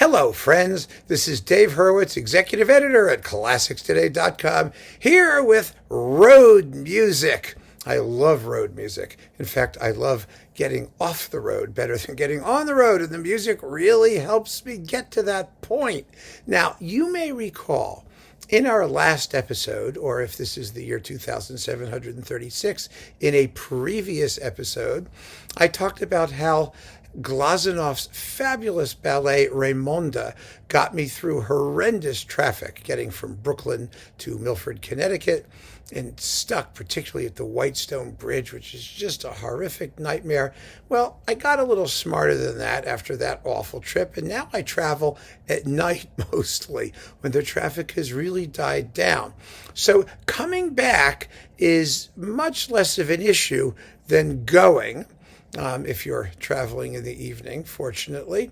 Hello, friends. This is Dave Hurwitz, executive editor at ClassicsToday.com, here with road music. I love road music. In fact, I love getting off the road better than getting on the road, and the music really helps me get to that point. Now, you may recall in our last episode, or if this is the year 2736, in a previous episode, I talked about how Glazonoff's fabulous ballet Raymonda got me through horrendous traffic getting from Brooklyn to Milford, Connecticut, and stuck particularly at the Whitestone Bridge, which is just a horrific nightmare. Well, I got a little smarter than that after that awful trip, and now I travel at night mostly when the traffic has really died down. So coming back is much less of an issue than going. If you're traveling in the evening, fortunately,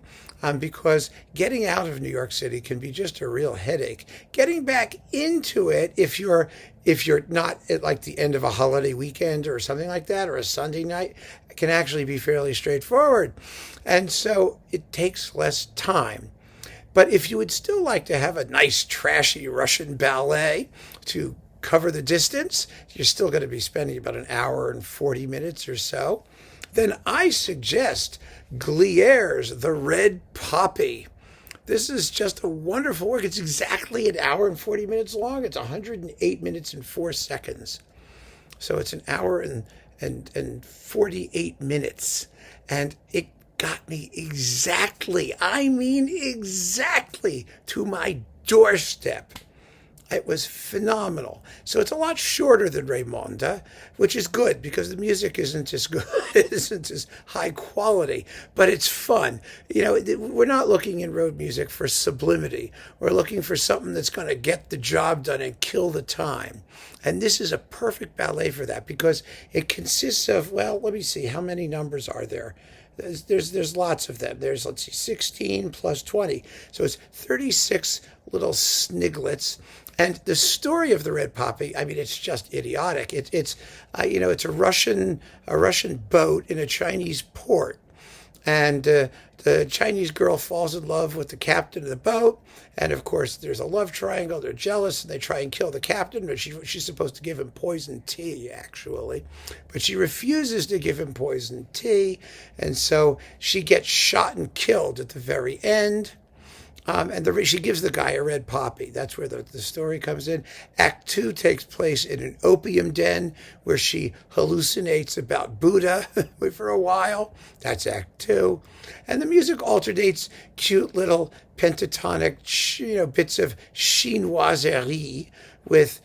because getting out of New York City can be just a real headache. Getting back into it, if you're not at like the end of a holiday weekend or something like that, or a Sunday night, can actually be fairly straightforward. And so it takes less time. But if you would still like to have a nice, trashy Russian ballet to cover the distance, you're still going to be spending about an hour and 40 minutes or so. Then I suggest Glier's The Red Poppy. This is just a wonderful work. It's exactly an hour and 40 minutes long. It's 108 minutes and 4 seconds. So it's an hour and 48 minutes. And it got me exactly, I mean exactly, to my doorstep. It was phenomenal. So it's a lot shorter than Raymonda, which is good because the music isn't as good, isn't as high quality, but it's fun. You know, we're not looking in road music for sublimity. We're looking for something that's going to get the job done and kill the time. And this is a perfect ballet for that because it consists of, well, let me see, how many numbers are there? There's lots of them. There's, let's see, 16 plus 20. So it's 36 little sniglets. And the story of the Red Poppy, I mean, it's just idiotic. It's a Russian boat in a Chinese port. And the Chinese girl falls in love with the captain of the boat. And, of course, there's a love triangle. They're jealous, and they try and kill the captain. But she's supposed to give him poison tea, actually. But she refuses to give him poison tea. And so she gets shot and killed at the very end. And she gives the guy a red poppy. That's where the story comes in. Act 2 takes place in an opium den where she hallucinates about Buddha for a while. That's Act 2. And the music alternates cute little pentatonic, bits of chinoiserie with,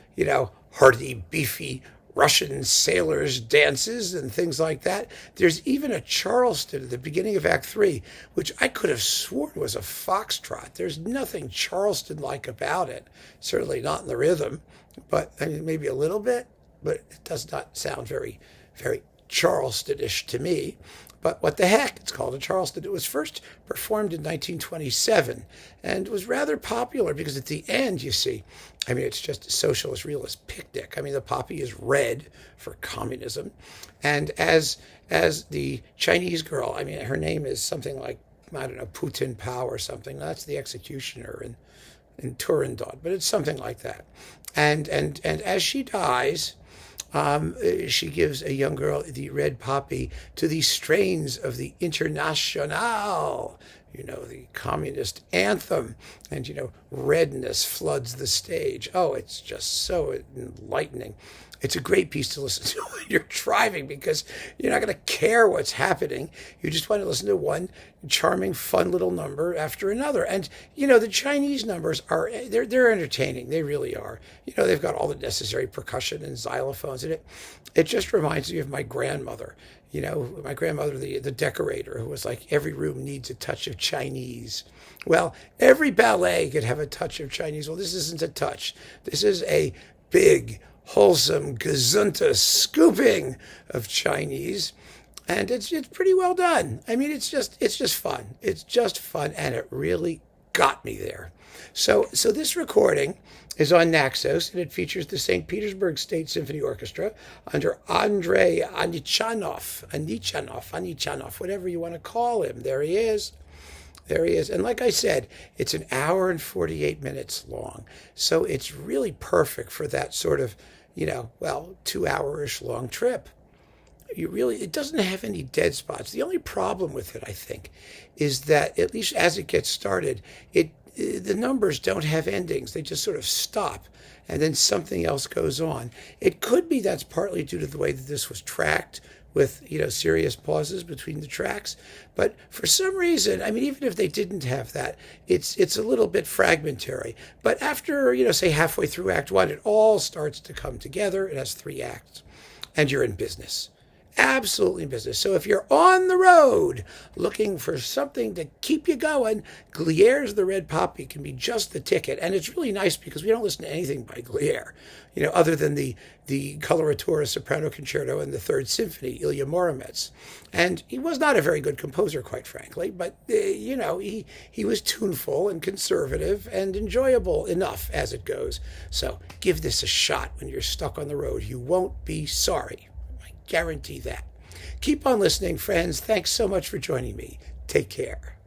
hearty, beefy Russian sailors' dances and things like that. There's even a Charleston at the beginning of Act 3, which I could have sworn was a foxtrot. There's nothing Charleston-like about it. Certainly not in the rhythm, but I mean, maybe a little bit, but it does not sound very, very Charleston-ish to me. But what the heck, it's called a Charleston. It was first performed in 1927 and was rather popular because at the end, you see, I mean, it's just a socialist realist picnic. I mean, the poppy is red for communism. And as the Chinese girl, I mean, her name is something like, I don't know, Putin Pao or something. That's the executioner in Turandot, but it's something like that. And as she dies, she gives a young girl the red poppy to the strains of the Internationale, the communist anthem, and, redness floods the stage. Oh, it's just so enlightening. It's a great piece to listen to when you're driving because you're not going to care what's happening. You just want to listen to one charming, fun little number after another. And, the Chinese numbers they're entertaining. They really are. They've got all the necessary percussion and xylophones in it. It just reminds me of my grandmother. My grandmother, the decorator, who was like, every room needs a touch of Chinese. Well, every ballet could have a touch of Chinese. Well, this isn't a touch. This is a big, wholesome, gesundte scooping of Chinese. And it's pretty well done. I mean, it's just fun. It's just fun, and it really got me there. So this recording is on Naxos, and it features the St. Petersburg State Symphony Orchestra under Andrei Anichanov, whatever you want to call him. There he is. There he is. And like I said, it's an hour and 48 minutes long. So it's really perfect for that sort of, 2 hour-ish long trip. It doesn't have any dead spots. The only problem with it, I think, is that at least as it gets started, the numbers don't have endings. They just sort of stop, and then something else goes on. It could be that's partly due to the way that this was tracked with, serious pauses between the tracks. But for some reason, I mean, even if they didn't have that, it's a little bit fragmentary. But after, say halfway through Act 1, it all starts to come together. It has 3 acts, and you're in business. Absolutely in business. So if you're on the road looking for something to keep you going, Glières the Red Poppy can be just the ticket. And it's really nice because we don't listen to anything by Glière, other than the coloratura soprano concerto and the Third Symphony, Ilya Muromets. And he was not a very good composer, quite frankly, but, he was tuneful and conservative and enjoyable enough as it goes. So give this a shot when you're stuck on the road. You won't be sorry. Guarantee that. Keep on listening, friends. Thanks so much for joining me. Take care.